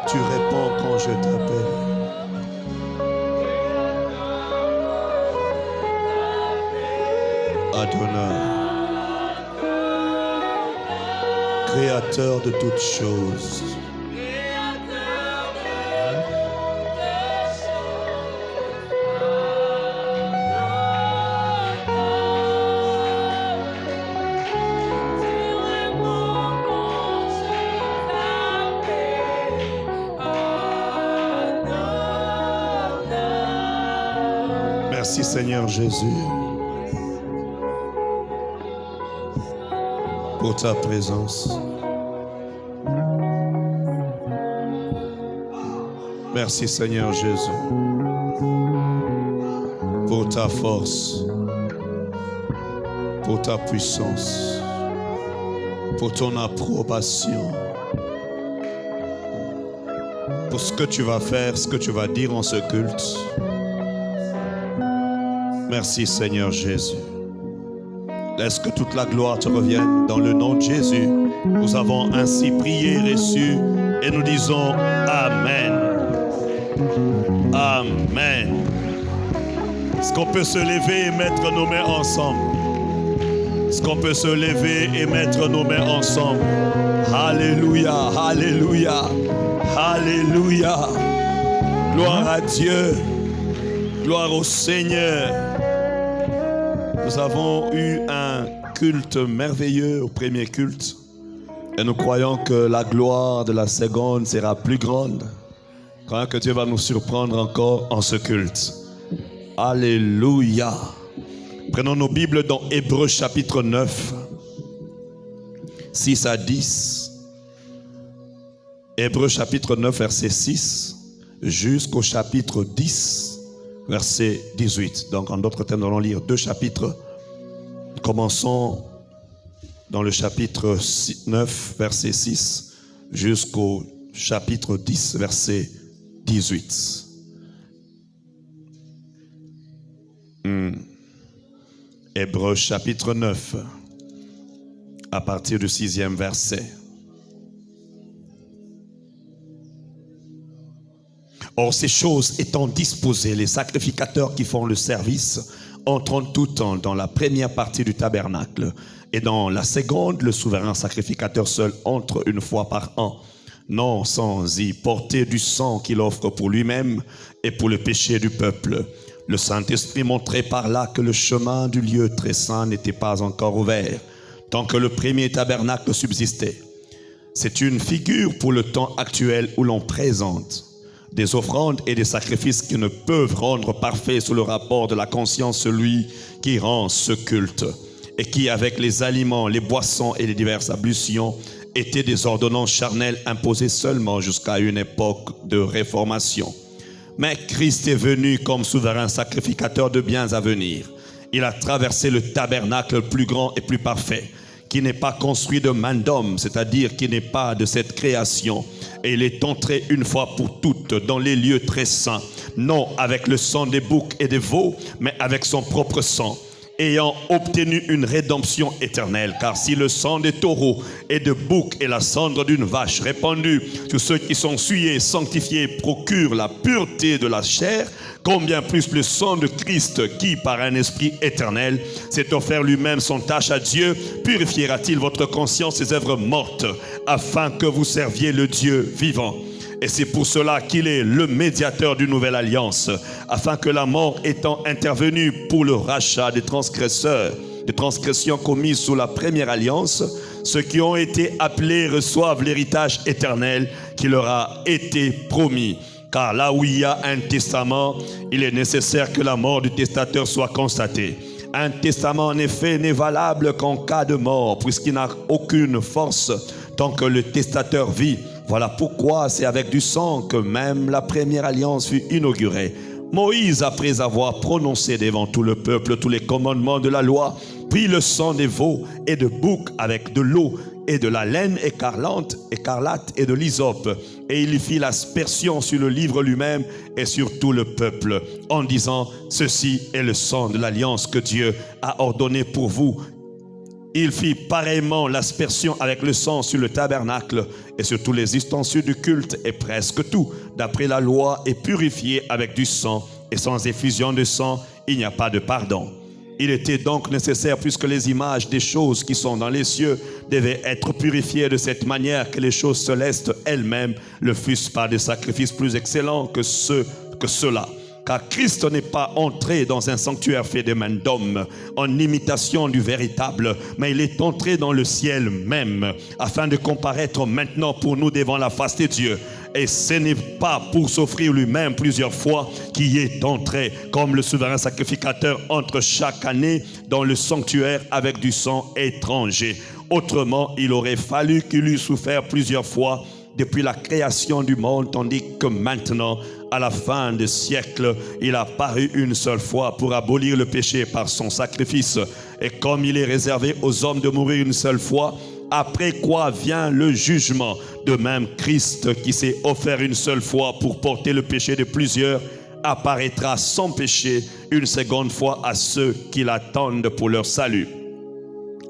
Tu réponds quand je t'appelle. Adonai, créateur de toutes choses. Merci Seigneur Jésus pour ta présence. Merci Seigneur Jésus pour ta force, pour ta puissance, pour ton approbation, pour ce que tu vas faire, ce que tu vas dire en ce culte. Merci Seigneur Jésus. Laisse que toute la gloire te revienne dans le nom de Jésus. Nous avons ainsi prié, reçu et nous disons Amen. Amen. Est-ce qu'on peut se lever et mettre nos mains ensemble? Est-ce qu'on peut se lever et mettre nos mains ensemble? Alléluia, alléluia, alléluia. Gloire à Dieu. Gloire au Seigneur. Nous avons eu un culte merveilleux au premier culte et nous croyons que la gloire de la seconde sera plus grande. Croyons que Dieu va nous surprendre encore en ce culte. Alléluia. Prenons nos Bibles dans Hébreux chapitre 9, 6 à 10. Hébreux chapitre 9, verset 6 jusqu'au chapitre 10. Verset 18. Donc, en d'autres termes, nous allons lire 2 chapitres. Commençons dans le chapitre 9, verset 6, jusqu'au chapitre 10, verset 18. Hébreux chapitre 9, à partir du 6e verset. Or, ces choses étant disposées, les sacrificateurs qui font le service entrent en tout temps dans la première partie du tabernacle. Et dans la seconde, le souverain sacrificateur seul entre une fois par an, non sans y porter du sang qu'il offre pour lui-même et pour le péché du peuple. Le Saint-Esprit montrait par là que le chemin du lieu très saint n'était pas encore ouvert, tant que le premier tabernacle subsistait. C'est une figure pour le temps actuel où l'on présente des offrandes et des sacrifices qui ne peuvent rendre parfait sous le rapport de la conscience celui qui rend ce culte, et qui, avec les aliments, les boissons et les diverses ablutions, étaient des ordonnances charnelles imposées seulement jusqu'à une époque de réformation. Mais Christ est venu comme souverain sacrificateur de biens à venir. Il a traversé le tabernacle plus grand et plus parfait, qui n'est pas construit de main d'homme, c'est-à-dire qui n'est pas de cette création. Et il est entré une fois pour toutes dans les lieux très saints, non avec le sang des boucs et des veaux, mais avec son propre sang, ayant obtenu une rédemption éternelle. Car si le sang des taureaux et de boucs et la cendre d'une vache répandue sur ceux qui sont souillés et sanctifiés procure la pureté de la chair, combien plus le sang de Christ qui, par un esprit éternel, s'est offert lui-même son tâche à Dieu, purifiera-t-il votre conscience des œuvres mortes, afin que vous serviez le Dieu vivant. Et c'est pour cela qu'il est le médiateur d'une nouvelle alliance, afin que la mort étant intervenue pour le rachat des transgresseurs, des transgressions commises sous la première alliance, ceux qui ont été appelés reçoivent l'héritage éternel qui leur a été promis. Car là où il y a un testament, il est nécessaire que la mort du testateur soit constatée. Un testament en effet n'est valable qu'en cas de mort, puisqu'il n'a aucune force tant que le testateur vit. Voilà pourquoi c'est avec du sang que même la première alliance fut inaugurée. Moïse, après avoir prononcé devant tout le peuple tous les commandements de la loi, prit le sang des veaux et de boucs avec de l'eau et de la laine écarlate et de l'hysope, et il y fit l'aspersion sur le livre lui-même et sur tout le peuple, en disant: ceci est le sang de l'alliance que Dieu a ordonné pour vous. Il fit pareillement l'aspersion avec le sang sur le tabernacle et sur tous les ustensiles du culte, et presque tout, d'après la loi, est purifié avec du sang, et sans effusion de sang, il n'y a pas de pardon. Il était donc nécessaire, puisque les images des choses qui sont dans les cieux devaient être purifiées de cette manière, que les choses célestes elles-mêmes le fussent par des sacrifices plus excellents que ceux-là. Car Christ n'est pas entré dans un sanctuaire fait de mains d'hommes, en imitation du véritable, mais il est entré dans le ciel même, afin de comparaître maintenant pour nous devant la face de Dieu. Et ce n'est pas pour s'offrir lui-même plusieurs fois qu'il est entré, comme le souverain sacrificateur entre chaque année dans le sanctuaire avec du sang étranger. Autrement, il aurait fallu qu'il eût souffert plusieurs fois depuis la création du monde, tandis que maintenant, à la fin des siècles, il a paru une seule fois pour abolir le péché par son sacrifice. Et comme il est réservé aux hommes de mourir une seule fois, après quoi vient le jugement. De même, Christ, qui s'est offert une seule fois pour porter le péché de plusieurs, apparaîtra sans péché une seconde fois à ceux qui l'attendent pour leur salut.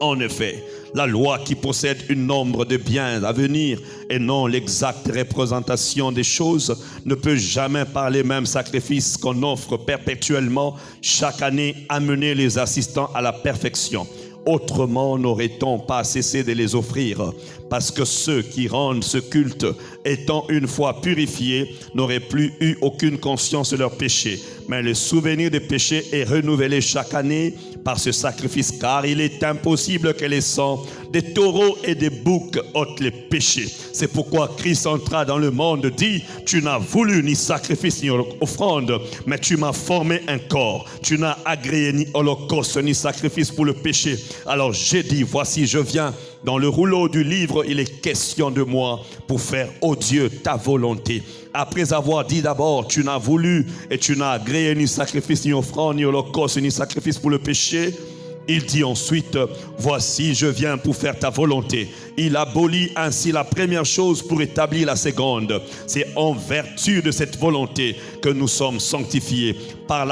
En effet, la loi qui possède un nombre de biens à venir et non l'exacte représentation des choses ne peut jamais par les mêmes sacrifices qu'on offre perpétuellement chaque année amener les assistants à la perfection. Autrement n'aurait-on pas cessé de les offrir, parce que ceux qui rendent ce culte, étant une fois purifiés, n'auraient plus eu aucune conscience de leurs péchés. Mais le souvenir des péchés est renouvelé chaque année par ce sacrifice, car il est impossible que les sangs des taureaux et des boucs ôtent les péchés. C'est pourquoi Christ entra dans le monde, dit: tu n'as voulu ni sacrifice ni offrande, mais tu m'as formé un corps. Tu n'as agréé ni holocauste ni sacrifice pour le péché. Alors j'ai dit: voici je viens. Dans le rouleau du livre, il est question de moi pour faire, ô Dieu, ta volonté. Après avoir dit d'abord: tu n'as voulu et tu n'as agréé ni sacrifice, ni offrande, ni holocauste, ni sacrifice pour le péché, il dit ensuite: voici je viens pour faire ta volonté. Il abolit ainsi la première chose pour établir la seconde. C'est en vertu de cette volonté que nous sommes sanctifiés par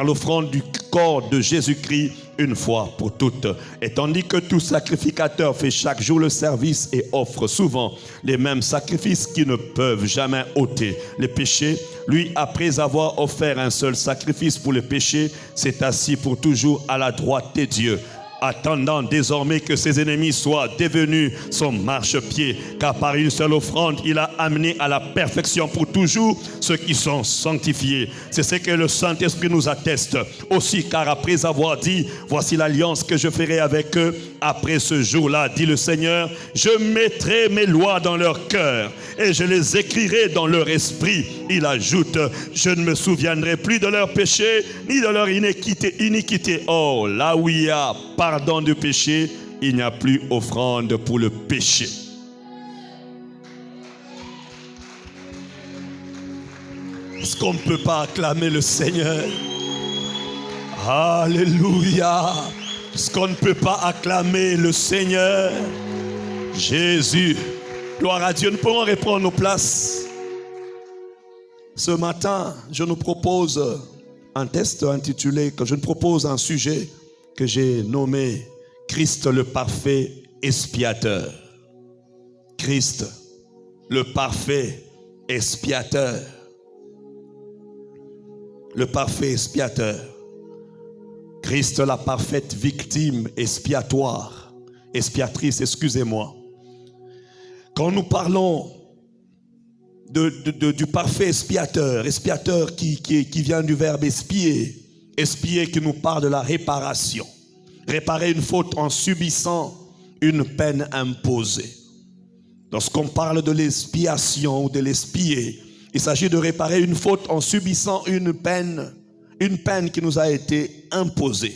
l'offrande du corps de Jésus-Christ une fois pour toutes. Et tandis que tout sacrificateur fait chaque jour le service et offre souvent les mêmes sacrifices qui ne peuvent jamais ôter les péchés, lui, après avoir offert un seul sacrifice pour le péché, s'est assis pour toujours à la droite de Dieu, attendant désormais que ses ennemis soient devenus son marchepied, car par une seule offrande, il a amené à la perfection pour toujours ceux qui sont sanctifiés. C'est ce que le Saint-Esprit nous atteste aussi, car après avoir dit: voici l'alliance que je ferai avec eux après ce jour-là, dit le Seigneur, je mettrai mes lois dans leur cœur et je les écrirai dans leur esprit. Il ajoute: je ne me souviendrai plus de leurs péchés ni de leur iniquité. Oh, là où il y a pardon du péché, il n'y a plus offrande pour le péché. Est-ce qu'on ne peut pas acclamer le Seigneur? Alléluia! Est-ce qu'on ne peut pas acclamer le Seigneur? Jésus, gloire à Dieu. Nous pourrons reprendre nos places. Ce matin, je nous propose un test intitulé, que je nous propose un sujet que j'ai nommé Christ le parfait expiateur. Christ le parfait expiateur. Le parfait expiateur. Christ la parfaite victime expiatoire. Expiatrice, excusez-moi. Quand nous parlons du parfait expiateur, expiateur qui vient du verbe expier, expier qui nous parle de la réparation. Réparer une faute en subissant une peine imposée. Lorsqu'on parle de l'expiation ou de l'expier, il s'agit de réparer une faute en subissant une peine qui nous a été imposée.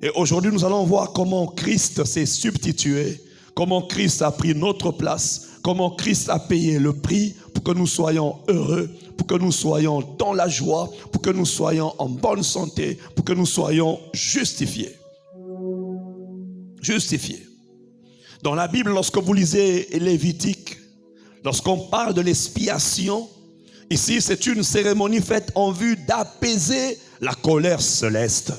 Et aujourd'hui, nous allons voir comment Christ s'est substitué, comment Christ a pris notre place, comment Christ a payé le prix pour que nous soyons heureux, pour que nous soyons dans la joie, pour que nous soyons en bonne santé, pour que nous soyons justifiés. Justifiés. Dans la Bible, lorsque vous lisez Lévitique, lorsqu'on parle de l'expiation, ici c'est une cérémonie faite en vue d'apaiser la colère céleste.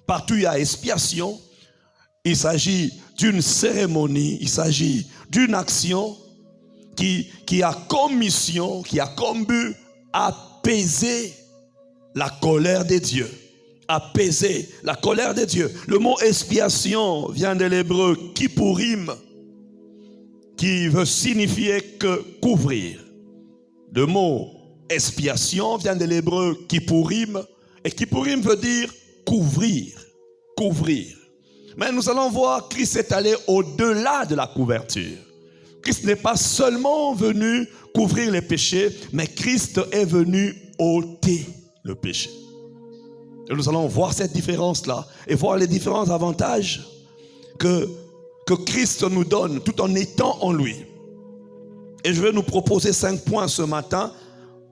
Partout il y a expiation, il s'agit d'une cérémonie, il s'agit d'une action qui a comme mission, qui a comme but apaiser la colère de Dieu. Apaiser la colère de Dieu. Le mot expiation vient de l'hébreu kippourim, qui veut signifier que couvrir. Le mot expiation vient de l'hébreu kippourim, et kippourim veut dire couvrir, couvrir. Mais nous allons voir, Christ est allé au-delà de la couverture. Christ n'est pas seulement venu couvrir les péchés, mais Christ est venu ôter le péché. Et nous allons voir cette différence-là et voir les différents avantages que Christ nous donne tout en étant en lui. Et je vais nous proposer 5 points ce matin.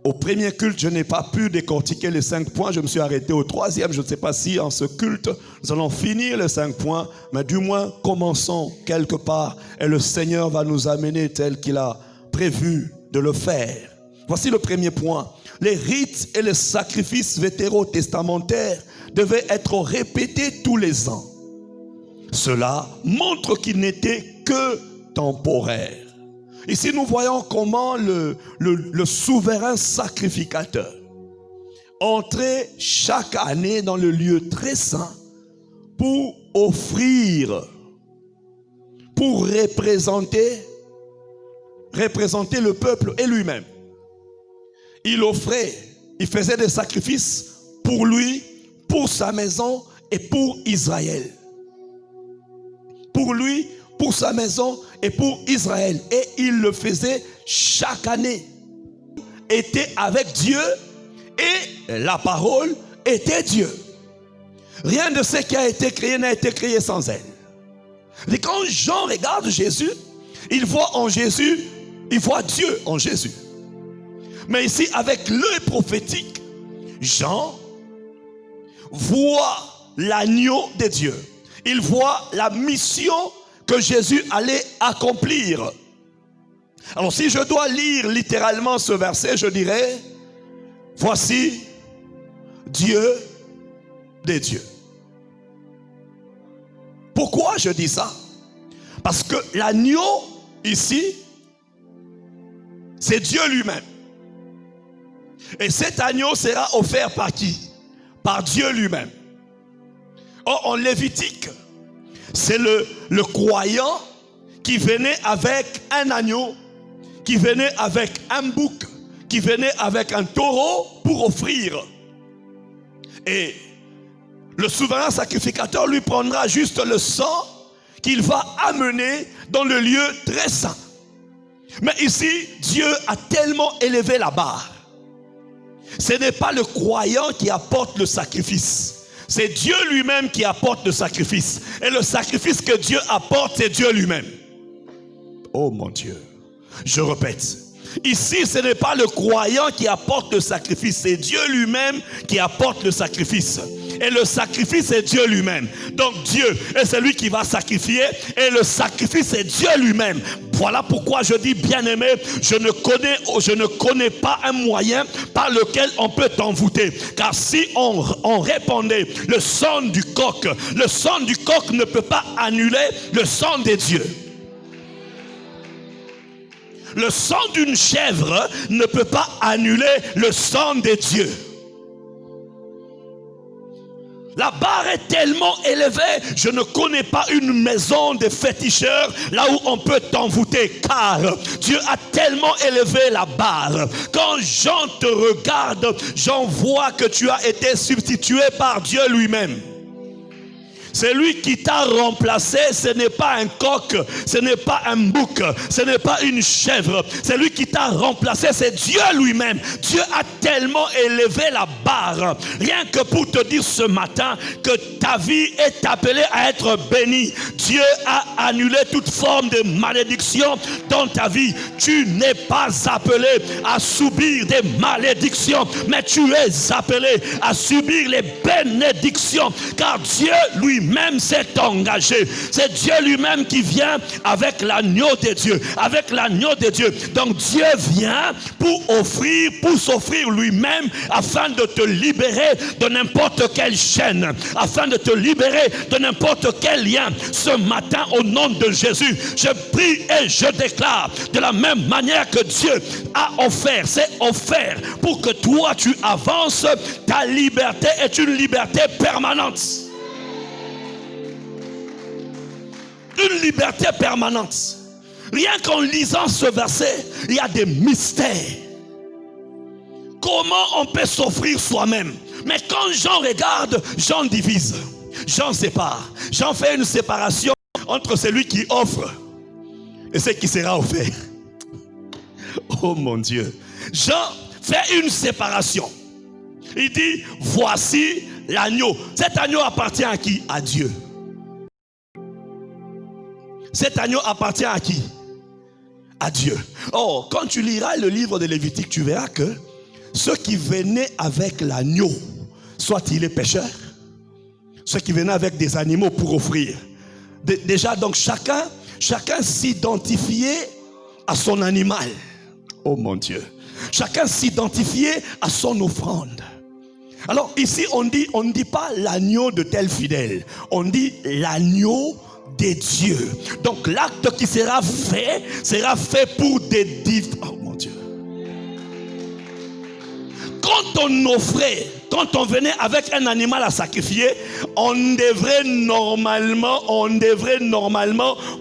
Au premier culte, je n'ai pas pu décortiquer les 5 points. Je me suis arrêté au 3e. Je ne sais pas si en ce culte, nous allons finir les 5 points. Mais du moins, commençons quelque part. Et le Seigneur va nous amener tel qu'il a prévu de le faire. Voici le premier point. Les rites et les sacrifices vétérotestamentaires devaient être répétés tous les ans. Cela montre qu'ils n'étaient que temporaires. Ici, nous voyons comment le souverain sacrificateur entrait chaque année dans le lieu très saint pour offrir, pour représenter le peuple et lui-même. Il offrait, il faisait des sacrifices pour lui, pour sa maison et pour Israël. Pour lui, pour sa maison et pour Israël. Et il le faisait chaque année. Était avec Dieu et la parole était Dieu. Rien de ce qui a été créé n'a été créé sans elle. Et quand Jean regarde Jésus, il voit en Jésus, il voit Dieu en Jésus. Mais ici, avec l'œil prophétique, Jean voit l'agneau de Dieu. Il voit la mission que Jésus allait accomplir. Alors si je dois lire littéralement ce verset, je dirais, voici Dieu des dieux. Pourquoi je dis ça? Parce que l'agneau ici, c'est Dieu lui-même. Et cet agneau sera offert par qui? Par Dieu lui-même. Or, en Lévitique, c'est le croyant qui venait avec un agneau, qui venait avec un bouc, qui venait avec un taureau pour offrir. Et le souverain sacrificateur lui prendra juste le sang qu'il va amener dans le lieu très saint. Mais ici, Dieu a tellement élevé la barre. Ce n'est pas le croyant qui apporte le sacrifice. C'est Dieu lui-même qui apporte le sacrifice. Et le sacrifice que Dieu apporte, c'est Dieu lui-même. Oh mon Dieu. Je répète. Ici, ce n'est pas le croyant qui apporte le sacrifice. C'est Dieu lui-même qui apporte le sacrifice. Et le sacrifice, c'est Dieu lui-même. Donc Dieu est celui qui va sacrifier. Et le sacrifice, c'est Dieu lui-même. Voilà pourquoi je dis, bien-aimé, je ne connais pas un moyen par lequel on peut t'envoûter. Car si on répandait le sang du coq ne peut pas annuler le sang des dieux. Le sang d'une chèvre ne peut pas annuler le sang des dieux. La barre est tellement élevée, je ne connais pas une maison de féticheurs là où on peut t'envoûter, car Dieu a tellement élevé la barre. Quand Jean te regarde, Jean voit que tu as été substitué par Dieu lui-même. C'est lui qui t'a remplacé, ce n'est pas un coq, ce n'est pas un bouc, ce n'est pas une chèvre. C'est lui qui t'a remplacé, c'est Dieu lui-même. Dieu a tellement élevé la barre. Rien que pour te dire ce matin que ta vie est appelée à être bénie. Dieu a annulé toute forme de malédiction dans ta vie. Tu n'es pas appelé à subir des malédictions, mais tu es appelé à subir les bénédictions, car Dieu lui-même s'est engagé. C'est Dieu lui-même qui vient avec l'agneau de Dieu, avec l'agneau de Dieu. Donc Dieu vient pour s'offrir lui-même afin de te libérer de n'importe quelle chaîne, afin de te libérer de n'importe quel lien. Ce matin, au nom de Jésus, je prie et je déclare de la même manière que Dieu a offert, c'est offert pour que toi tu avances. Ta liberté est une liberté permanente. Une liberté permanente. Rien qu'en lisant ce verset, il y a des mystères. Comment on peut s'offrir soi-même? Mais quand Jean regarde, Jean divise. Jean sépare. Jean fait une séparation entre celui qui offre et ce qui sera offert. Oh mon Dieu. Jean fait une séparation. Il dit, voici l'agneau. Cet agneau appartient à qui? À Dieu. Cet agneau appartient à qui? À Dieu. Oh, quand tu liras le livre de Lévitique, tu verras que ceux qui venaient avec l'agneau, soit il est pécheur, ceux qui venaient avec des animaux pour offrir. Déjà, donc chacun s'identifiait à son animal. Oh mon Dieu. Chacun s'identifiait à son offrande. Alors ici, on ne dit pas l'agneau de tel fidèle. On dit l'agneau des dieux. Donc l'acte qui sera fait pour des divins. Oh mon Dieu. Quand on offrait, quand on venait avec un animal à sacrifier, on devrait normalement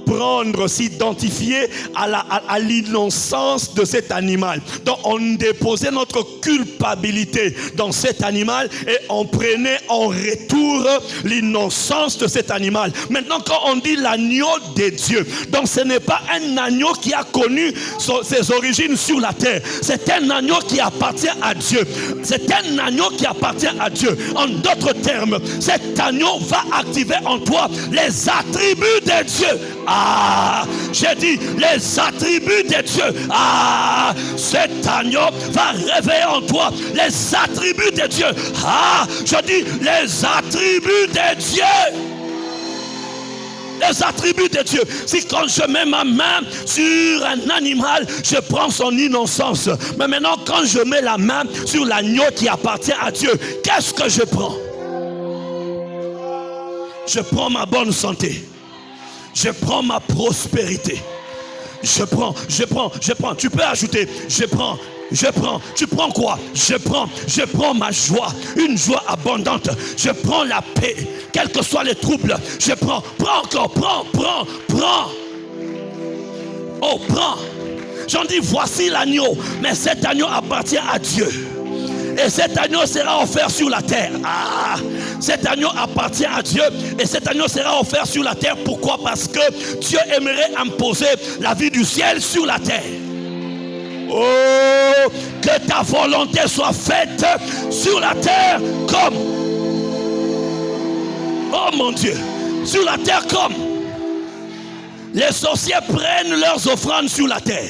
prendre, s'identifier à l'innocence de cet animal. Donc on déposait notre culpabilité dans cet animal et on prenait en retour l'innocence de cet animal. Maintenant, quand on dit l'agneau des dieux, donc ce n'est pas un agneau qui a connu ses origines sur la terre. C'est un agneau qui appartient à Dieu. C'est un agneau qui appartient à Dieu. En d'autres termes, cet agneau va activer en toi les attributs de Dieu. Ah, j'ai dit les attributs de Dieu. Ah, cet agneau va réveiller en toi les attributs de Dieu. Ah, je dis les attributs de Dieu. Les attributs de Dieu. Si quand je mets ma main sur un animal, je prends son innocence. Mais maintenant, quand je mets la main sur l'agneau qui appartient à Dieu, qu'est-ce que je prends? Je prends ma bonne santé. Je prends ma prospérité. Je prends. Tu peux ajouter, je prends. Tu prends quoi? Je prends ma joie, une joie abondante. Je prends la paix, quels que soient les troubles. Je prends encore, prends. Oh, prends. J'en dis, voici l'agneau, mais cet agneau appartient à Dieu. Et cet agneau sera offert sur la terre. Ah, cet agneau appartient à Dieu et cet agneau sera offert sur la terre. Pourquoi? Parce que Dieu aimerait imposer la vie du ciel sur la terre. Oh, que ta volonté soit faite sur la terre comme... Oh mon Dieu, sur la terre comme... Les sorciers prennent leurs offrandes sur la terre.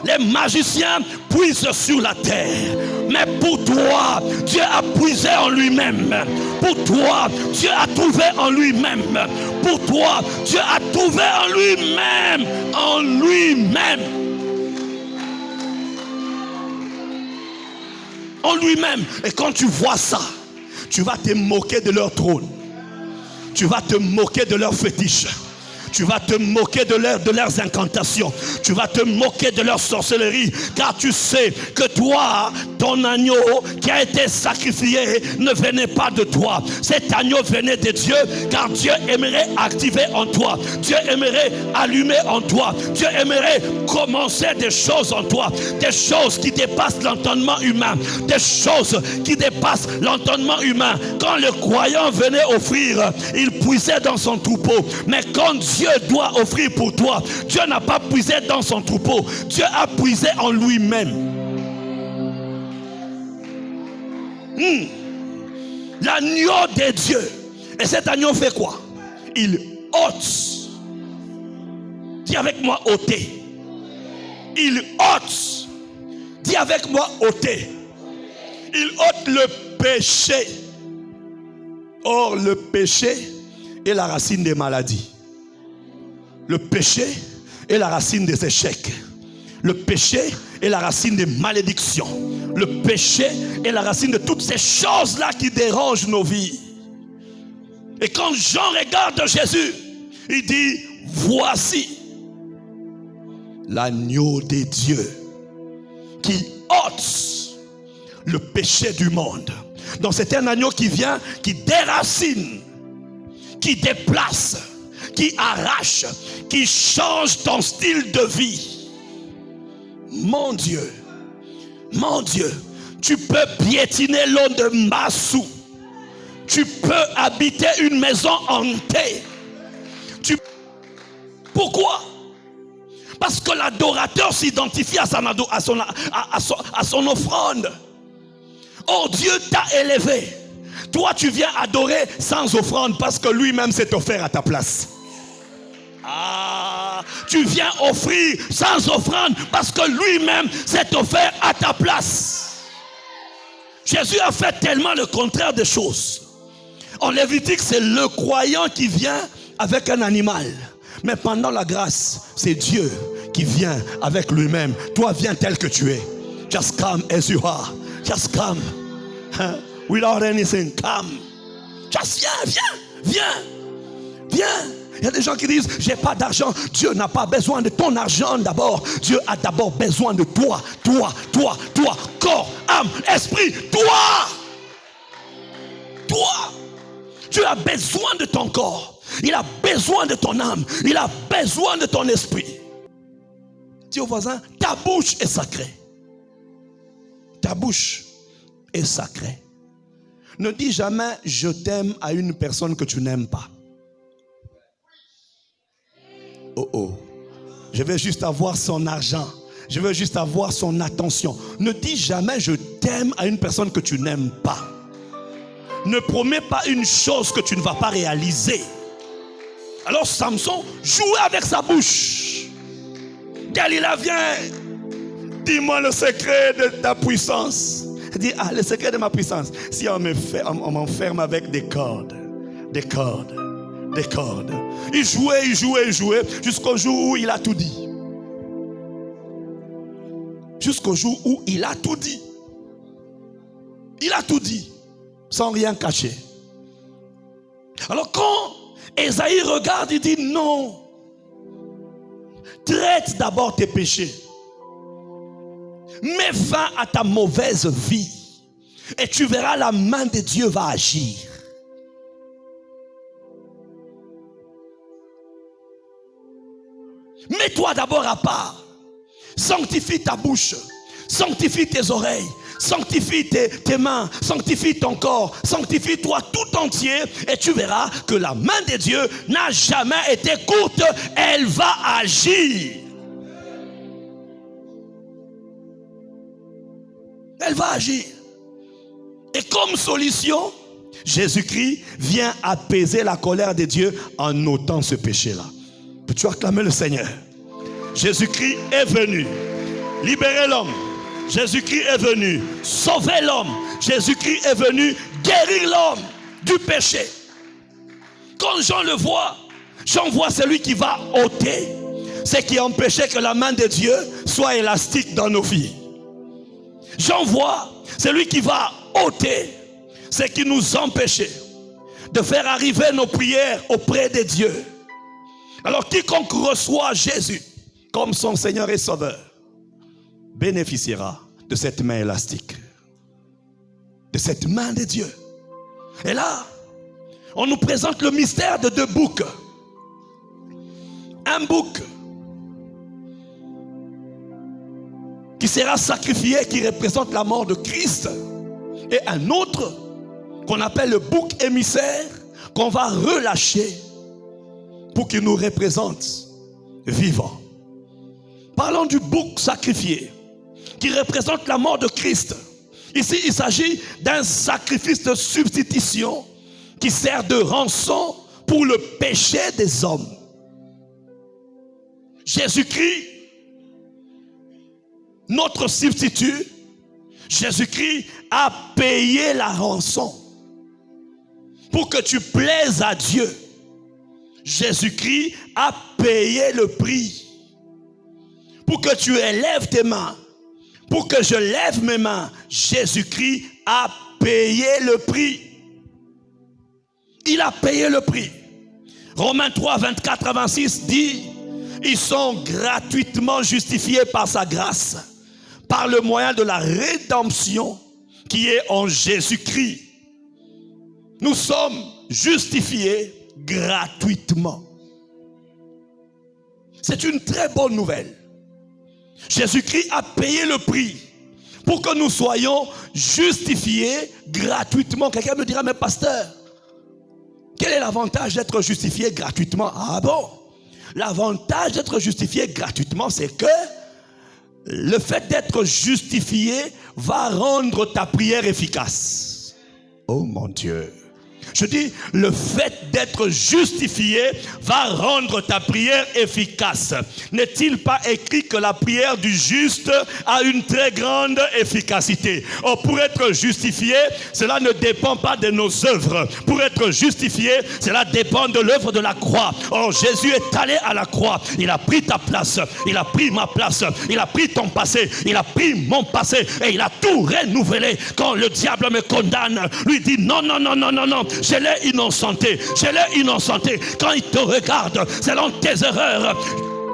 Les magiciens puisent sur la terre. Mais pour toi, Dieu a puisé en lui-même. Pour toi, Dieu a trouvé en lui-même. Pour toi, Dieu a trouvé en lui-même. En lui-même. En lui-même. Et quand tu vois ça, tu vas te moquer de leur trône. Tu vas te moquer de leurs fétiches. Tu vas te moquer de leurs incantations. Tu vas te moquer de leur sorcellerie. Car tu sais que toi, ton agneau qui a été sacrifié ne venait pas de toi. Cet agneau venait de Dieu. Car Dieu aimerait activer en toi. Dieu aimerait allumer en toi. Dieu aimerait commencer des choses en toi. Des choses qui dépassent l'entendement humain. Des choses qui dépassent l'entendement humain. Quand le croyant venait offrir, il puisait dans son troupeau. Mais quand Dieu doit offrir pour toi, Dieu n'a pas puisé dans son troupeau. Dieu a puisé en lui-même. L'agneau de Dieu. Et cet agneau fait quoi? Il ôte. Dis avec moi, ôter. Il ôte. Dis avec moi, ôter. Il ôte le péché. Or, le péché est la racine des maladies. Le péché est la racine des échecs. Le péché est la racine des malédictions. Le péché est la racine de toutes ces choses-là qui dérangent nos vies. Et quand Jean regarde Jésus, il dit, voici l'agneau de Dieu qui ôte le péché du monde. Donc c'est un agneau qui vient, qui déracine, qui déplace, qui arrache, qui change ton style de vie. Mon Dieu, tu peux piétiner l'eau de Massou. Tu peux habiter une maison hantée. Pourquoi? Parce que l'adorateur s'identifie à son offrande. Oh, Dieu t'a élevé. Toi, tu viens adorer sans offrande parce que lui-même s'est offert à ta place. Ah, tu viens offrir sans offrande parce que lui-même s'est offert à ta place. Jésus a fait tellement le contraire des choses. En Lévitique, c'est le croyant qui vient avec un animal. Mais pendant la grâce, c'est Dieu qui vient avec lui-même. Toi, viens tel que tu es. Just come as you are. Just come. Without anything, come. Just viens. Il y a des gens qui disent, j'ai pas d'argent. Dieu n'a pas besoin de ton argent d'abord. Dieu a d'abord besoin de toi. Corps, âme, esprit, toi. Dieu a besoin de ton corps. Il a besoin de ton âme. Il a besoin de ton esprit. Dis au voisin, ta bouche est sacrée. Ta bouche est sacrée. Ne dis jamais je t'aime à une personne que tu n'aimes pas. Oh. Je veux juste avoir son argent. Je veux juste avoir son attention. Ne dis jamais je t'aime à une personne que tu n'aimes pas. Ne promets pas une chose que tu ne vas pas réaliser. Alors Samson jouait avec sa bouche. Dalila, viens. Dis-moi le secret de ta puissance. Il dit, le secret de ma puissance. Si on m'enferme avec des cordes. Il jouait jusqu'au jour où il a tout dit. Jusqu'au jour où il a tout dit. Il a tout dit. Sans rien cacher. Alors quand Ésaïe regarde, il dit non. Traite d'abord tes péchés. Mets fin à ta mauvaise vie. Et tu verras la main de Dieu va agir. Mets-toi d'abord à part. Sanctifie ta bouche. Sanctifie tes oreilles. Sanctifie tes mains. Sanctifie ton corps. Sanctifie-toi tout entier. Et tu verras que la main de Dieu n'a jamais été courte. Elle va agir. Elle va agir. Et comme solution, Jésus-Christ vient apaiser la colère de Dieu en ôtant ce péché-là. Peux-tu acclamer le Seigneur? Jésus-Christ est venu libérer l'homme. Jésus-Christ est venu sauver l'homme. Jésus-Christ est venu guérir l'homme du péché. Quand Jean le voit, Jean voit celui qui va ôter ce qui empêchait que la main de Dieu soit élastique dans nos vies. Jean voit celui qui va ôter ce qui nous empêchait de faire arriver nos prières auprès de Dieu. Alors quiconque reçoit Jésus comme son Seigneur et Sauveur bénéficiera de cette main élastique, de cette main de Dieu. Et là, on nous présente le mystère de deux boucs. Un bouc qui sera sacrifié, qui représente la mort de Christ, et un autre qu'on appelle le bouc émissaire, qu'on va relâcher pour qu'il nous représente vivant. Parlons du bouc sacrifié qui représente la mort de Christ. Ici, il s'agit d'un sacrifice de substitution qui sert de rançon pour le péché des hommes. Jésus-Christ, notre substitut, Jésus-Christ a payé la rançon pour que tu plaises à Dieu. Jésus-Christ a payé le prix pour que tu élèves tes mains, pour que je lève mes mains. Jésus-Christ a payé le prix. Il a payé le prix. Romains 3, 24 à 26 dit: ils sont gratuitement justifiés par sa grâce, par le moyen de la rédemption qui est en Jésus-Christ. Nous sommes justifiés gratuitement. C'est une très bonne nouvelle. Jésus-Christ a payé le prix pour que nous soyons justifiés gratuitement. Quelqu'un me dira: mais pasteur, quel est l'avantage d'être justifié gratuitement? Ah bon? L'avantage d'être justifié gratuitement, c'est que le fait d'être justifié va rendre ta prière efficace. Oh mon Dieu. Je dis, le fait d'être justifié va rendre ta prière efficace. N'est-il pas écrit que la prière du juste a une très grande efficacité? Or, pour être justifié, cela ne dépend pas de nos œuvres. Pour être justifié, cela dépend de l'œuvre de la croix. Or, Jésus est allé à la croix. Il a pris ta place. Il a pris ma place. Il a pris ton passé. Il a pris mon passé. Et il a tout renouvelé. Quand le diable me condamne, lui dit: non, non, non, non, non, non. Je l'ai innocenté. Je l'ai innocenté. Quand il te regarde selon tes erreurs,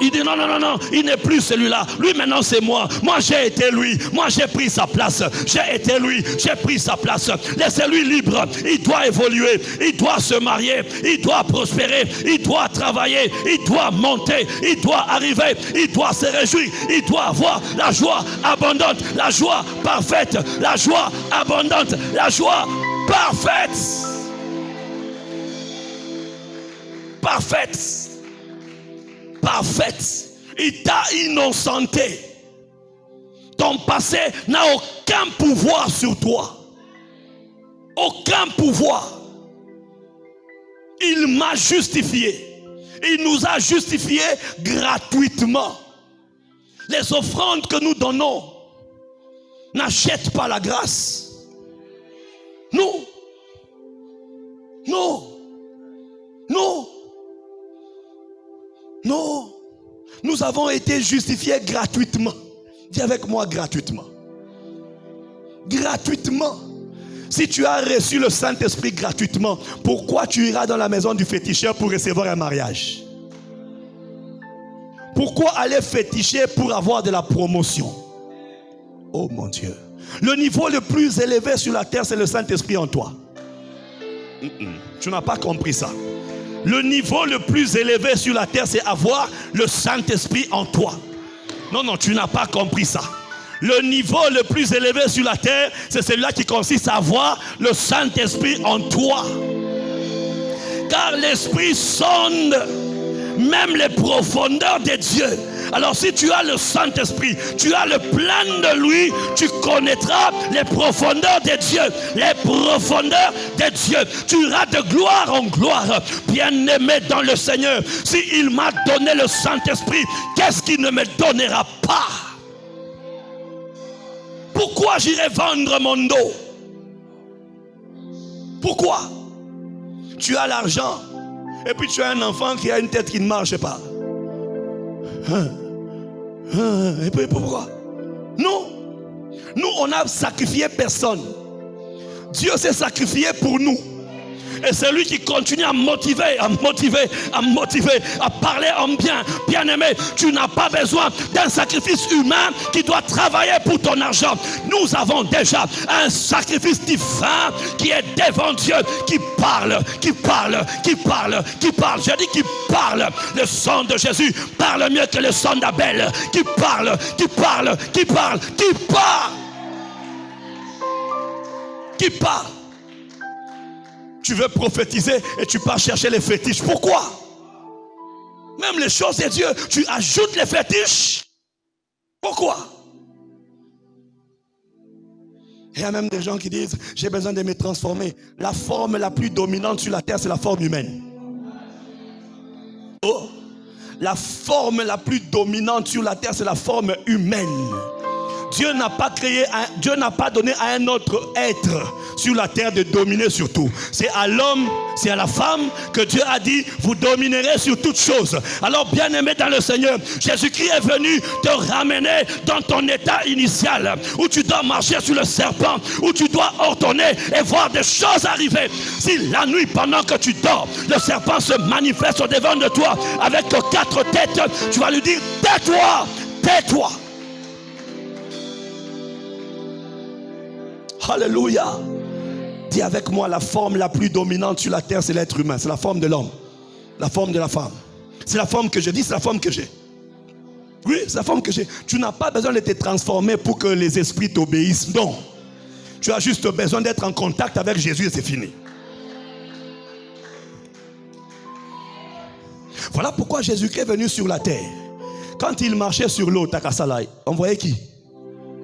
il dit: non, non, non, non, il n'est plus celui-là. Lui maintenant c'est moi. Moi j'ai été lui. Moi j'ai pris sa place. J'ai été lui. J'ai pris sa place. Laissez-lui libre. Il doit évoluer. Il doit se marier. Il doit prospérer. Il doit travailler. Il doit monter. Il doit arriver. Il doit se réjouir. Il doit avoir la joie abondante. La joie parfaite. La joie abondante. La joie parfaite. Parfaite. Parfaite. Il t'a innocenté. Ton passé n'a aucun pouvoir sur toi. Aucun pouvoir. Il m'a justifié. Il nous a justifiés gratuitement. Les offrandes que nous donnons n'achètent pas la grâce. Non. Non. Non. Non. Nous avons été justifiés gratuitement. Dis avec moi: gratuitement. Gratuitement. Si tu as reçu le Saint-Esprit gratuitement, pourquoi tu iras dans la maison du féticheur pour recevoir un mariage? Pourquoi aller féticher pour avoir de la promotion? Oh mon Dieu. Le niveau le plus élevé sur la terre, c'est le Saint-Esprit en toi. Tu n'as pas compris ça. Le niveau le plus élevé sur la terre, c'est avoir le Saint-Esprit en toi. Non, non, tu n'as pas compris ça. Le niveau le plus élevé sur la terre, c'est celui-là qui consiste à avoir le Saint-Esprit en toi. Car l'Esprit sonde même les profondeurs de Dieu. Alors si tu as le Saint-Esprit, tu as le plan de lui, tu connaîtras les profondeurs de Dieu. Les profondeurs de Dieu. Tu iras de gloire en gloire. Bien-aimé dans le Seigneur, s'il m'a donné le Saint-Esprit, qu'est-ce qu'il ne me donnera pas? Pourquoi j'irai vendre mon dos? Pourquoi? Tu as l'argent et puis tu as un enfant qui a une tête qui ne marche pas. Et puis pourquoi? Non. Nous, on n'a sacrifié personne. Dieu s'est sacrifié pour nous. Et c'est lui qui continue à motiver, à parler en bien. Bien-aimé, tu n'as pas besoin d'un sacrifice humain qui doit travailler pour ton argent. Nous avons déjà un sacrifice divin qui est devant Dieu, qui parle. Je dis qu'il parle. Le sang de Jésus parle mieux que le sang d'Abel. Qui parle. Tu veux prophétiser et tu pars chercher les fétiches. Pourquoi? Même les choses de Dieu, tu ajoutes les fétiches. Pourquoi? Il y a même des gens qui disent: j'ai besoin de me transformer. La forme la plus dominante sur la terre, c'est la forme humaine. Oh, la forme la plus dominante sur la terre, c'est la forme humaine. Dieu n'a pas donné à un autre être sur la terre de dominer sur tout. C'est à l'homme, c'est à la femme que Dieu a dit, vous dominerez sur toutes choses. Alors bien-aimé dans le Seigneur, Jésus-Christ est venu te ramener dans ton état initial, où tu dois marcher sur le serpent, où tu dois ordonner et voir des choses arriver. Si la nuit, pendant que tu dors, le serpent se manifeste au devant de toi avec 4 têtes, tu vas lui dire, tais-toi, tais-toi. Alléluia. Dis avec moi, la forme la plus dominante sur la terre, c'est l'être humain. C'est la forme de l'homme. La forme de la femme. C'est la forme que je dis, c'est la forme que j'ai. Oui, c'est la forme que j'ai. Tu n'as pas besoin de te transformer pour que les esprits t'obéissent. Non. Tu as juste besoin d'être en contact avec Jésus et c'est fini. Voilà pourquoi Jésus-Christ est venu sur la terre. Quand il marchait sur l'eau, Takasalai, on voyait qui?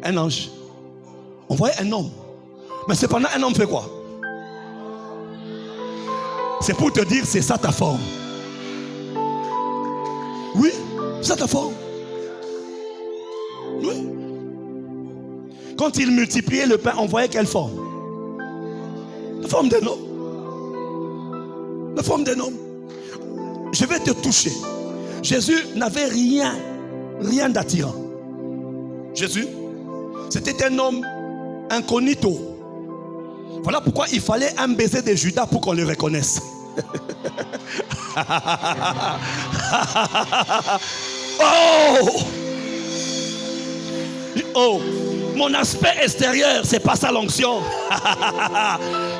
Un ange. On voyait un homme. Mais cependant, un homme fait quoi? C'est pour te dire, c'est ça ta forme. Oui, c'est ça ta forme. Oui. Quand il multipliait le pain, on voyait quelle forme? La forme d'un homme. La forme d'un homme. Je vais te toucher. Jésus n'avait rien d'attirant. Jésus, c'était un homme incognito. Voilà pourquoi il fallait un baiser de Judas pour qu'on le reconnaisse. Oh, mon aspect extérieur, c'est pas ça l'onction.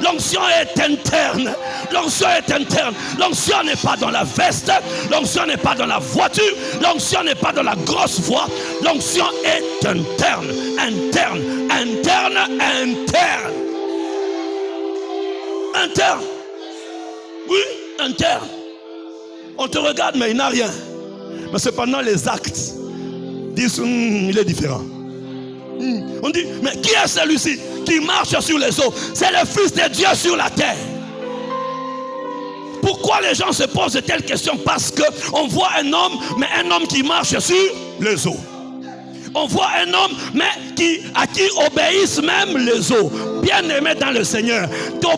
L'onction est interne. L'onction est interne. L'onction n'est pas dans la veste. L'onction n'est pas dans la voiture. L'onction n'est pas dans la grosse voix. L'onction est interne. Interne. Interne. Interne. Interne. Oui, interne. On te regarde, mais il n'a rien. Mais cependant, les actes disent il est différent. On dit, mais qui est celui-ci qui marche sur les eaux? C'est le Fils de Dieu sur la terre. Pourquoi les gens se posent de telles questions? Parce qu'on voit un homme, mais un homme qui marche sur les eaux. On voit un homme, mais à qui obéissent même les eaux. Bien-aimé dans le Seigneur. Non,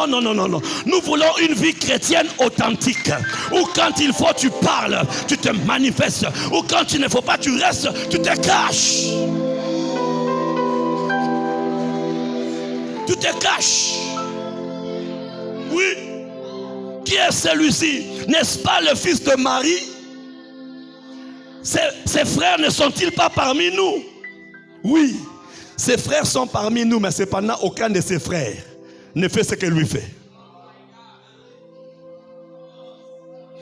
non, non, non, non. Nous voulons une vie chrétienne authentique. Où quand il faut, tu parles, tu te manifestes. Ou quand il ne faut pas, tu restes, tu te caches. Tu te caches. Oui. Qui est celui-ci? N'est-ce pas le fils de Marie? Ses frères ne sont-ils pas parmi nous? Oui, ses frères sont parmi nous, mais cependant aucun de ses frères ne fait ce que lui fait.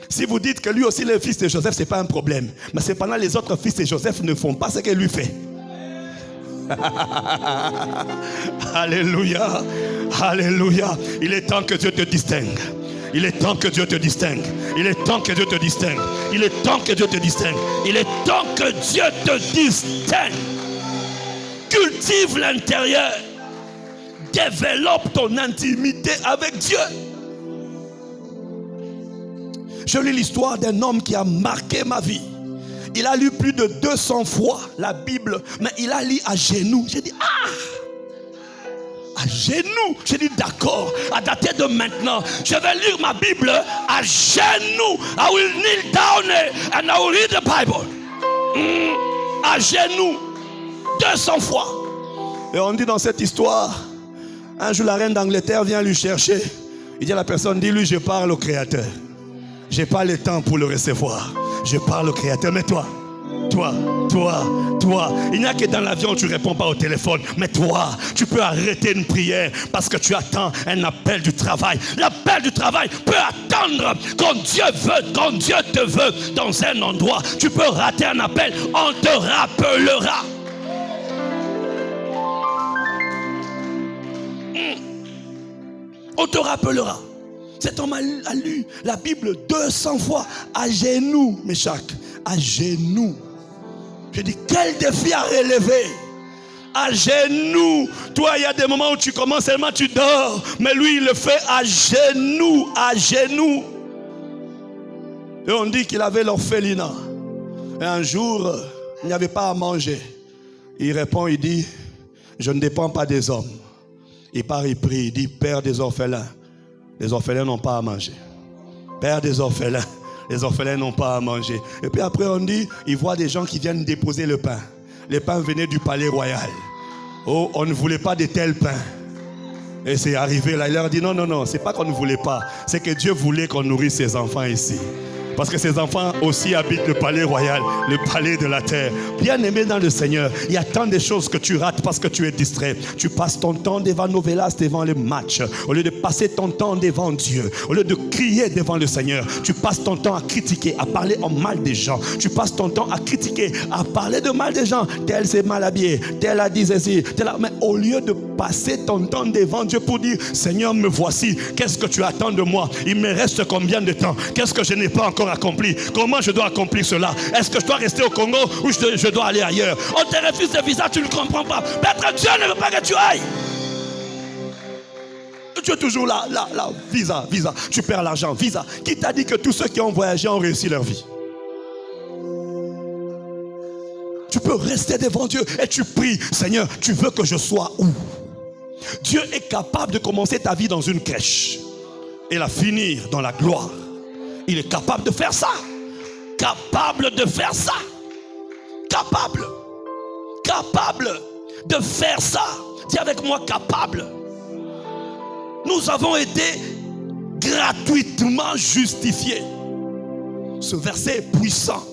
Si vous dites que lui aussi est le fils de Joseph, ce n'est pas un problème. Mais cependant les autres fils de Joseph ne font pas ce que lui fait. Alléluia, alléluia. Il est temps que Dieu te distingue. Il est temps que Dieu te distingue. Il est temps que Dieu te distingue. Il est temps que Dieu te distingue. Il est temps que Dieu te distingue. Cultive l'intérieur. Développe ton intimité avec Dieu. Je lis l'histoire d'un homme qui a marqué ma vie. Il a lu plus de 200 fois la Bible, mais il a lu à genoux. J'ai dit, à genoux. J'ai dit d'accord, à dater de maintenant, je vais lire ma Bible à genoux. I will kneel down and I will read the Bible. À genoux. 200 fois. Et on dit dans cette histoire, un jour la reine d'Angleterre vient lui chercher. Il dit à la personne, dis-lui je parle au Créateur. J'ai pas le temps pour le recevoir. Je parle au Créateur. Mais toi, il n'y a que dans l'avion tu ne réponds pas au téléphone. Mais toi, tu peux arrêter une prière parce que tu attends un appel du travail. L'appel du travail peut attendre. Quand Dieu te veut dans un endroit, tu peux rater un appel, on te rappellera. On te rappellera. Cet homme a lu la Bible 200 fois à genoux, Méchac, à genoux. Je dis, quel défi à relever? À genoux. Toi, il y a des moments où tu commences seulement, tu dors. Mais lui, il le fait à genoux, à genoux. Et on dit qu'il avait l'orphelinat. Et un jour, il n'y avait pas à manger. Il répond, il dit, je ne dépends pas des hommes. Il part, il prie, il dit, Père des orphelins. Les orphelins n'ont pas à manger. Père des orphelins. Les orphelins n'ont pas à manger. Et puis après on dit, il voit des gens qui viennent déposer le pain. Les pains venaient du palais royal. Oh, on ne voulait pas de tels pains. Et c'est arrivé là, il leur dit, non, non, non, c'est pas qu'on ne voulait pas. C'est que Dieu voulait qu'on nourrisse ses enfants ici. Parce que ces enfants aussi habitent le palais royal, le palais de la terre. Bien aimé dans le Seigneur, il y a tant de choses que tu rates parce que tu es distrait. Tu passes ton temps devant Novelas, devant les matchs. Au lieu de passer ton temps devant Dieu, au lieu de crier devant le Seigneur, tu passes ton temps à critiquer, à parler en mal des gens. Tu passes ton temps à critiquer, à parler de mal des gens. Tel s'est mal habillé, tel a dit ceci, tel a... Mais au lieu de passer ton temps devant Dieu pour dire, Seigneur, me voici, qu'est-ce que tu attends de moi? Il me reste combien de temps? Qu'est-ce que je n'ai pas encore accompli? Comment je dois accomplir cela? Est-ce que je dois rester au Congo ou je dois aller ailleurs? On te refuse le visa, tu ne comprends pas. Peut-être Dieu ne veut pas que tu ailles. Tu es toujours là, visa. Tu perds l'argent, visa. Qui t'a dit que tous ceux qui ont voyagé ont réussi leur vie? Tu peux rester devant Dieu et tu pries, Seigneur, tu veux que je sois où? Dieu est capable de commencer ta vie dans une crèche et la finir dans la gloire. Il est capable de faire ça. Capable de faire ça. Capable de faire ça. Dis avec moi, capable. Nous avons été gratuitement justifiés. Ce verset est puissant.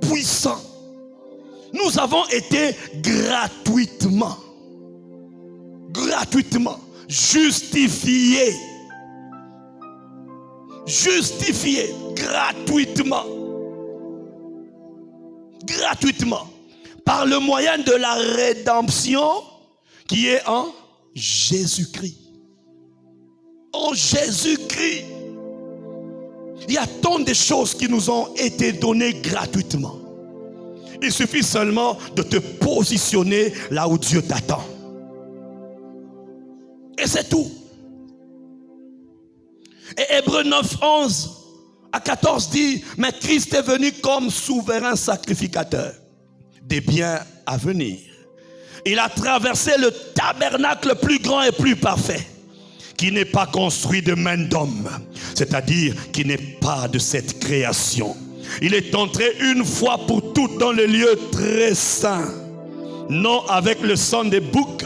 Puissant. Nous avons été gratuitement justifiés gratuitement par le moyen de la rédemption qui est en Jésus-Christ. En Jésus-Christ. Il y a tant de choses qui nous ont été données gratuitement. Il suffit seulement de te positionner là où Dieu t'attend. Et c'est tout. Et Hébreux 9, 11 à 14 dit, mais Christ est venu comme souverain sacrificateur des biens à venir. Il a traversé le tabernacle plus grand et plus parfait, qui n'est pas construit de main d'homme, c'est-à-dire qui n'est pas de cette création. Il est entré une fois pour toutes dans le lieu très saint, non avec le sang des boucs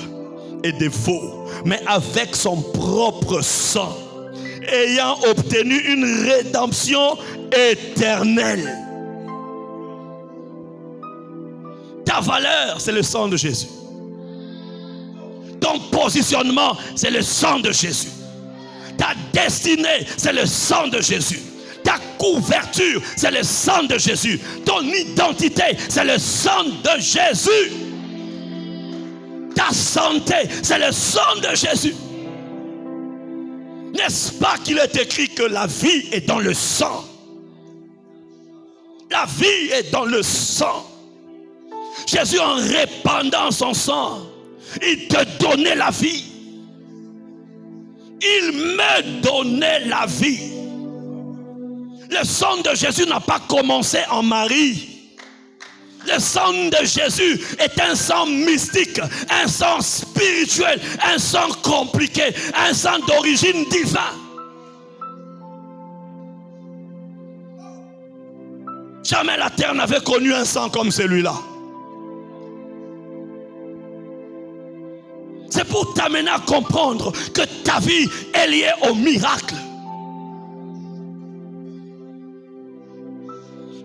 et des veaux, mais avec son propre sang, ayant obtenu une rédemption éternelle. Ta valeur, c'est le sang de Jésus. Ton positionnement, c'est le sang de Jésus. Ta destinée, c'est le sang de Jésus. Ta couverture, c'est le sang de Jésus. Ton identité, c'est le sang de Jésus. Ta santé, c'est le sang de Jésus. N'est-ce pas qu'il est écrit que la vie est dans le sang? La vie est dans le sang. Jésus, en répandant son sang, il te donnait la vie. Il me donnait la vie. Le sang de Jésus n'a pas commencé en Marie. Le sang de Jésus est un sang mystique, un sang spirituel, un sang compliqué, un sang d'origine divine. Jamais la terre n'avait connu un sang comme celui-là. C'est pour t'amener à comprendre que ta vie est liée au miracle.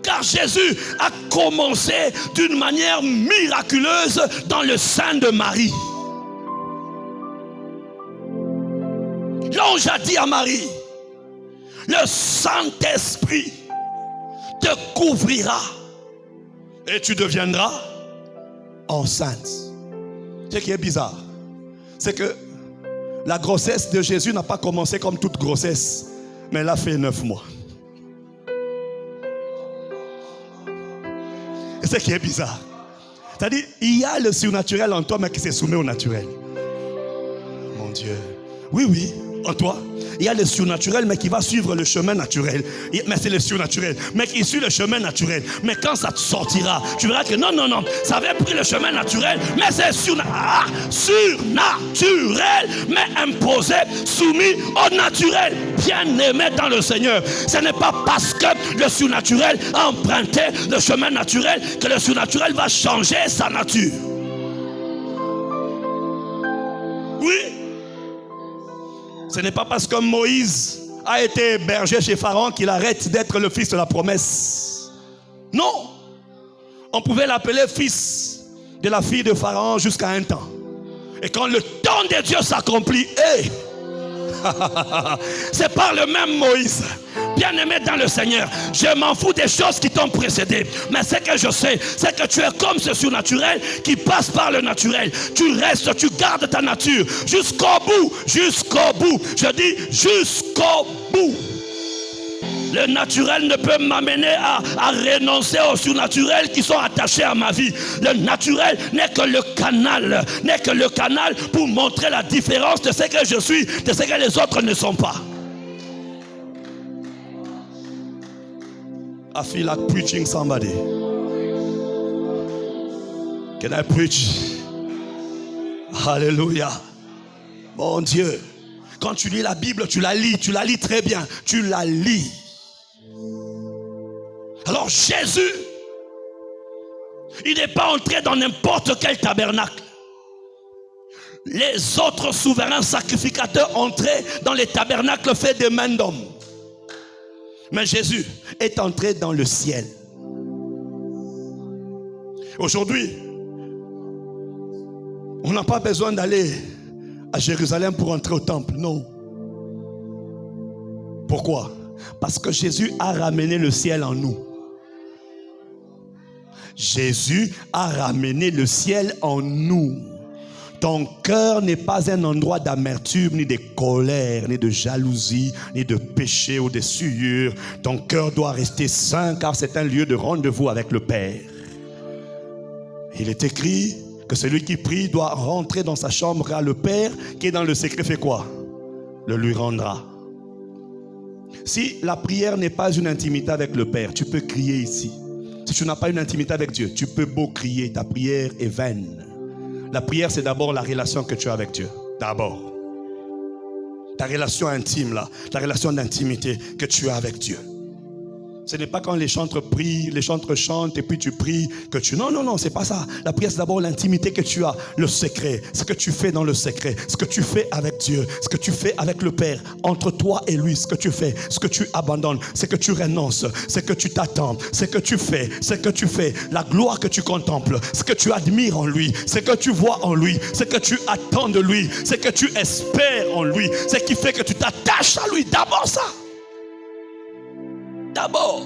Car Jésus a commencé d'une manière miraculeuse dans le sein de Marie. L'ange a dit à Marie, le Saint-Esprit te couvrira et tu deviendras enceinte. Ce qui est bizarre, c'est que la grossesse de Jésus n'a pas commencé comme toute grossesse, mais elle a fait 9 mois. Et ce qui est bizarre, c'est-à-dire, il y a le surnaturel en toi, mais qui se soumet au naturel. Mon Dieu. Oui, en toi, Il y a le surnaturel, mais qui va suivre le chemin naturel. Mais c'est le surnaturel, mais qui suit le chemin naturel. Mais quand ça te sortira, tu verras que non, ça avait pris le chemin naturel, mais c'est surnaturel, mais imposé, soumis au naturel. Bien-aimé dans le Seigneur, ce n'est pas parce que le surnaturel a emprunté le chemin naturel que le surnaturel va changer sa nature. Oui. Ce n'est pas parce que Moïse a été berger chez Pharaon qu'il arrête d'être le fils de la promesse. Non. On pouvait l'appeler fils de la fille de Pharaon jusqu'à un temps. Et quand le temps de Dieu s'accomplit, c'est par le même Moïse. Bien-aimé dans le Seigneur, je m'en fous des choses qui t'ont précédé. Mais ce que je sais, c'est que tu es comme ce surnaturel qui passe par le naturel. Tu restes, tu gardes ta nature jusqu'au bout. Jusqu'au bout. Je dis jusqu'au bout. Le naturel ne peut m'amener à renoncer aux surnaturels qui sont attachés à ma vie. Le naturel n'est que le canal pour montrer la différence de ce que je suis, de ce que les autres ne sont pas. I feel like preaching somebody. Can I preach? Hallelujah. Mon Dieu. Quand tu lis la Bible, tu la lis très bien. Tu la lis. Alors Jésus, il n'est pas entré dans n'importe quel tabernacle. Les autres souverains sacrificateurs entraient dans les tabernacles faits de mains d'hommes. Mais Jésus est entré dans le ciel. Aujourd'hui, on n'a pas besoin d'aller à Jérusalem pour entrer au temple. Non. Pourquoi? Parce que Jésus a ramené le ciel en nous. Jésus a ramené le ciel en nous. Ton cœur n'est pas un endroit d'amertume, ni de colère, ni de jalousie, ni de péché ou de souillure. Ton cœur doit rester saint car c'est un lieu de rendez-vous avec le Père. Il est écrit que celui qui prie doit rentrer dans sa chambre car le Père qui est dans le secret fait quoi? Le lui rendra. Si la prière n'est pas une intimité avec le Père, tu peux crier ici. Si tu n'as pas une intimité avec Dieu, tu peux beau crier, ta prière est vaine. La prière, c'est d'abord la relation que tu as avec Dieu. D'abord. Ta relation intime, là. La relation d'intimité que tu as avec Dieu. Ce n'est pas quand les chantres prient, les chantres chantent et puis tu pries que tu... Non, c'est pas ça. La prière, c'est d'abord l'intimité que tu as, le secret. Ce que tu fais dans le secret. Ce que tu fais avec Dieu. Ce que tu fais avec le Père. Entre toi et lui, ce que tu fais. Ce que tu abandonnes. Ce que tu renonces. Ce que tu t'attends. Ce que tu fais. Ce que tu fais. La gloire que tu contemples. Ce que tu admires en lui. Ce que tu vois en lui. Ce que tu attends de lui. Ce que tu espères en lui. Ce qui fait que tu t'attaches à lui. D'abord ça. D'abord.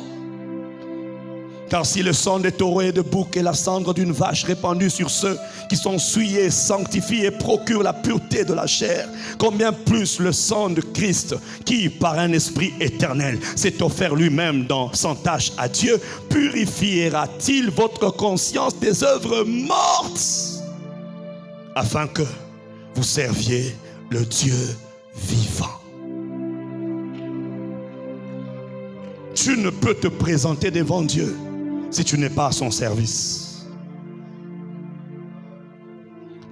Car si le sang des taureaux et de boucs et la cendre d'une vache répandue sur ceux qui sont souillés, sanctifient et procurent la pureté de la chair, combien plus le sang de Christ, qui par un esprit éternel s'est offert lui-même sans tâche à Dieu, purifiera-t-il votre conscience des œuvres mortes, afin que vous serviez le Dieu vivant. Tu ne peux te présenter devant Dieu si tu n'es pas à son service.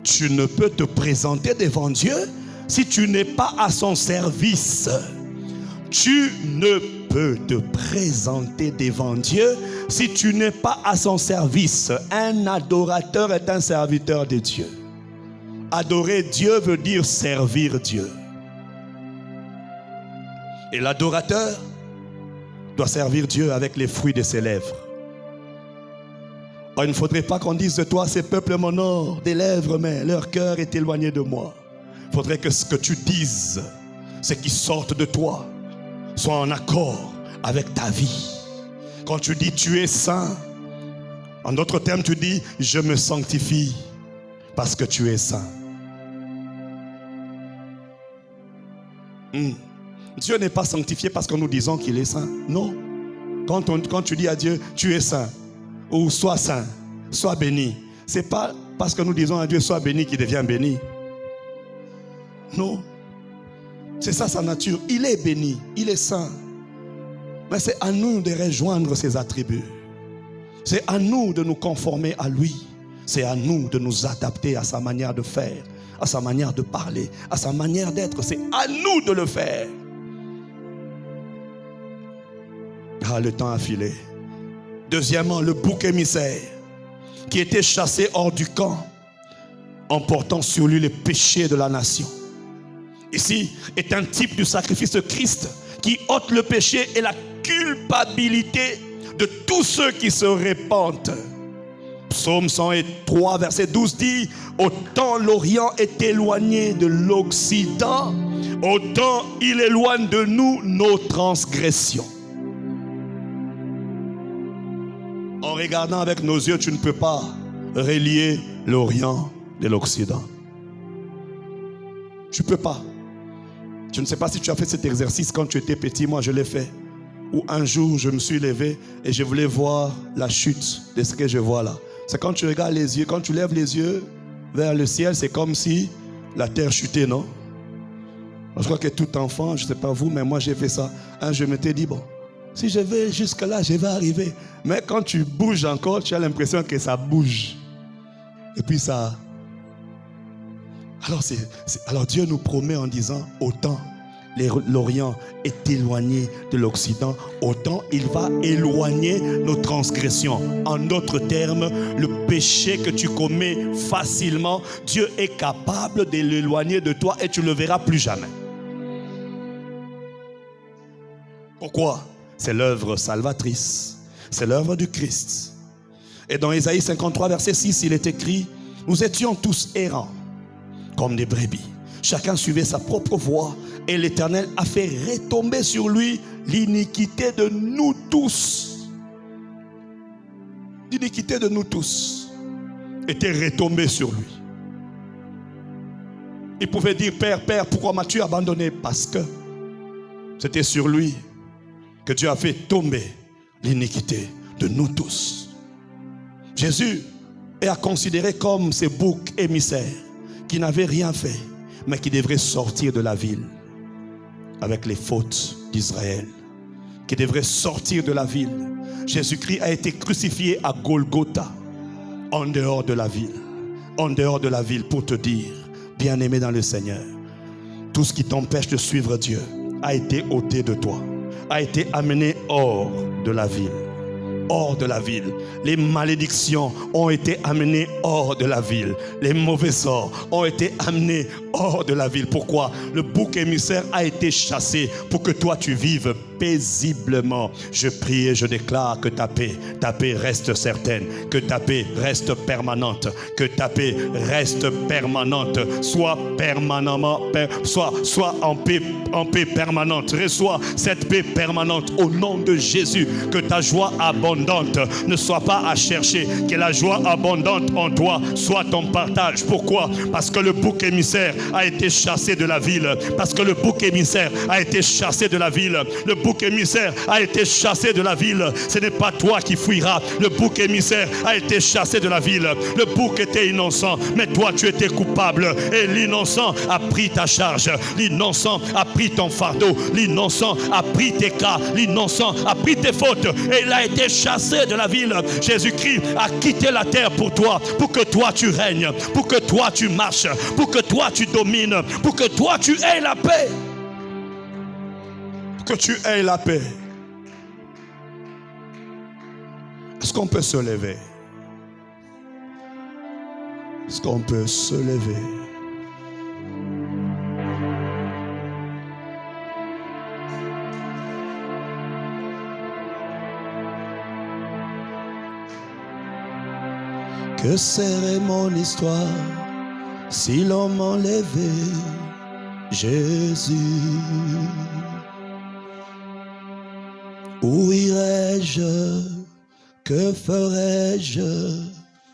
Tu ne peux te présenter devant Dieu si tu n'es pas à son service. Tu ne peux te présenter devant Dieu si tu n'es pas à son service. Un adorateur est un serviteur de Dieu. Adorer Dieu veut dire servir Dieu. Et l'adorateur doit servir Dieu avec les fruits de ses lèvres. Oh, il ne faudrait pas qu'on dise de toi, ces peuples m'honorent des lèvres, mais leur cœur est éloigné de moi. Il faudrait que ce que tu dises, ce qui sorte de toi, soit en accord avec ta vie. Quand tu dis tu es saint, en d'autres termes tu dis je me sanctifie parce que tu es saint. Dieu n'est pas sanctifié parce que nous disons qu'il est saint. Non. Quand tu dis à Dieu, tu es saint, ou sois saint, sois béni, ce n'est pas parce que nous disons à Dieu, sois béni, qu'il devient béni. Non. C'est ça sa nature. Il est béni, il est saint. Mais c'est à nous de rejoindre ses attributs. C'est à nous de nous conformer à lui. C'est à nous de nous adapter à sa manière de faire, à sa manière de parler, à sa manière d'être. C'est à nous de le faire. Ah, le temps a filé. Deuxièmement, le bouc émissaire qui était chassé hors du camp en portant sur lui les péchés de la nation. Ici est un type du sacrifice de Christ qui ôte le péché et la culpabilité de tous ceux qui se répandent. Psaume 103, verset 12 dit: autant l'Orient est éloigné de l'Occident, autant il éloigne de nous nos transgressions. En regardant avec nos yeux, tu ne peux pas relier l'Orient de l'Occident. Tu ne peux pas. Je ne sais pas si tu as fait cet exercice quand tu étais petit. Moi, je l'ai fait. Où un jour, je me suis levé et je voulais voir la chute de ce que je vois là. C'est quand tu regardes les yeux, quand tu lèves les yeux vers le ciel, c'est comme si la terre chutait, non? Je crois que tout enfant, je ne sais pas vous, mais moi j'ai fait ça. Je m'étais dit, bon, si je vais jusque là, je vais arriver. Mais quand tu bouges encore, tu as l'impression que ça bouge. Et puis ça... Alors Dieu nous promet en disant, autant l'Orient est éloigné de l'Occident, autant il va éloigner nos transgressions. En d'autres termes, le péché que tu commets facilement, Dieu est capable de l'éloigner de toi et tu ne le verras plus jamais. Pourquoi? C'est l'œuvre salvatrice, c'est l'œuvre du Christ. Et dans Ésaïe 53, verset 6, il est écrit, nous étions tous errants comme des brebis. Chacun suivait sa propre voie et l'Éternel a fait retomber sur lui l'iniquité de nous tous. L'iniquité de nous tous était retombée sur lui. Il pouvait dire, Père, Père, pourquoi m'as-tu abandonné? Parce que c'était sur lui que Dieu a fait tomber l'iniquité de nous tous. Jésus est à considérer comme ces boucs émissaires qui n'avaient rien fait, mais qui devraient sortir de la ville avec les fautes d'Israël, qui devraient sortir de la ville. Jésus-Christ a été crucifié à Golgotha, en dehors de la ville, pour te dire, bien-aimé dans le Seigneur, tout ce qui t'empêche de suivre Dieu a été ôté de toi, a été amené hors de la ville. Hors de la ville. Les malédictions ont été amenées hors de la ville. Les mauvais sorts ont été amenés hors de la ville. Pourquoi? Le bouc émissaire a été chassé pour que toi tu vives paisiblement. Je prie et je déclare que ta paix reste certaine, que ta paix reste permanente, que ta paix reste permanente, soit permanemment, soit en paix permanente. Reçois cette paix permanente au nom de Jésus. Que ta joie abondante ne soit pas à chercher, que la joie abondante en toi soit ton partage. Pourquoi? Parce que le bouc émissaire a été chassé de la ville. Parce que le bouc émissaire a été chassé de la ville. Le bouc émissaire a été chassé de la ville. Ce n'est pas toi qui fuiras. Le bouc émissaire a été chassé de la ville. Le bouc était innocent, mais toi tu étais coupable. Et l'innocent a pris ta charge. L'innocent a pris ton fardeau. L'innocent a pris tes cas. L'innocent a pris tes fautes. Et il a été chassé de la ville. Jésus-Christ a quitté la terre pour toi. Pour que toi tu règnes. Pour que toi tu marches. Pour que toi tu domines. Pour que toi tu aies la paix. Que tu aies la paix. Est-ce qu'on peut se lever? Est-ce qu'on peut se lever? Que serait mon histoire si l'on m'enlevait Jésus? Où irais-je? Que ferais-je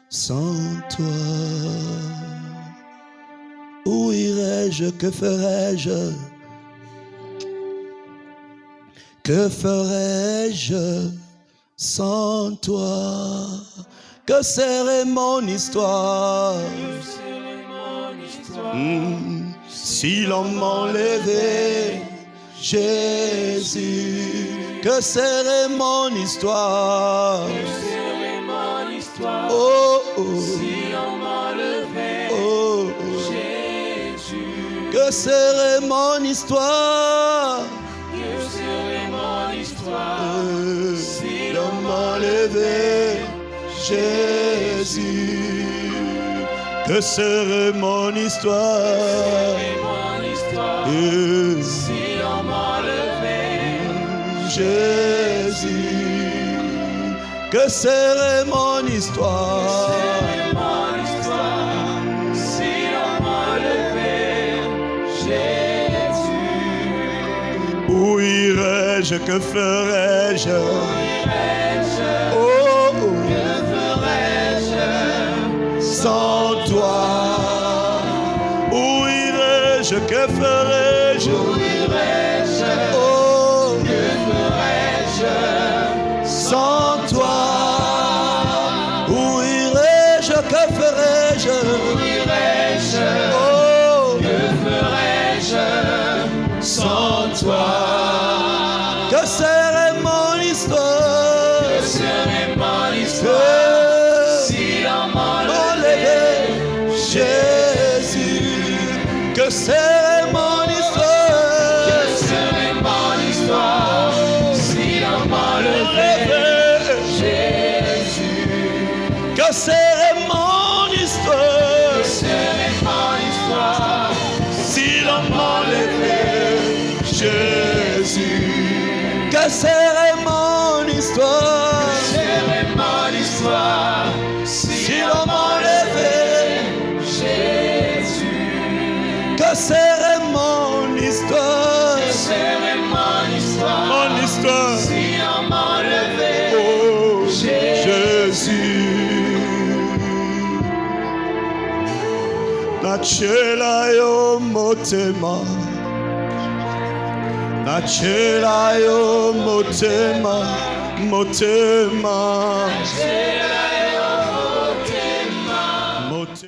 sans toi? Où irais-je? Que ferais-je? Que ferais-je sans toi? Que serait mon histoire Si l'on m'enlevait, Jésus, que serait mon histoire? Oh, oh. Si on m'enlevait, Oh, oh. Jésus, Que serait mon histoire? que serait mon histoire? Si l'on m'enlevait, Jésus, que serait mon histoire? Mon histoire, si on m'enlevait, Jésus, que serait mon histoire? mon histoire, si on m'enlevait, Jésus, Où irais-je, que ferais-je? irais-je, Oh, oh, que ferais-je sans toi. Où irais-je, que ferais-je? Où irais-je, Oh, que ferais-je sans toi. Où irais-je, que ferais-je? Où irais-je, Oh, que ferais-je sans toi. Que serait mon histoire? Que serait mon histoire? Que Si l'on m'enlevait, Jésus, que serait mon histoire? Que serait mon histoire? Si l'on m'enlevait, Jésus, Que serait mon histoire? que serait mon histoire? Si l'on m'enlevait, Jésus, que serait mon histoire? Que serait mon histoire? Si l'on m'enlevait, Jésus, que serait mon histoire? que serait mon histoire? Mon histoire. Si on m'enlevait, Oh, Jésus. Nachelayo motema. Nachelayo motema. Motema. Nachelayo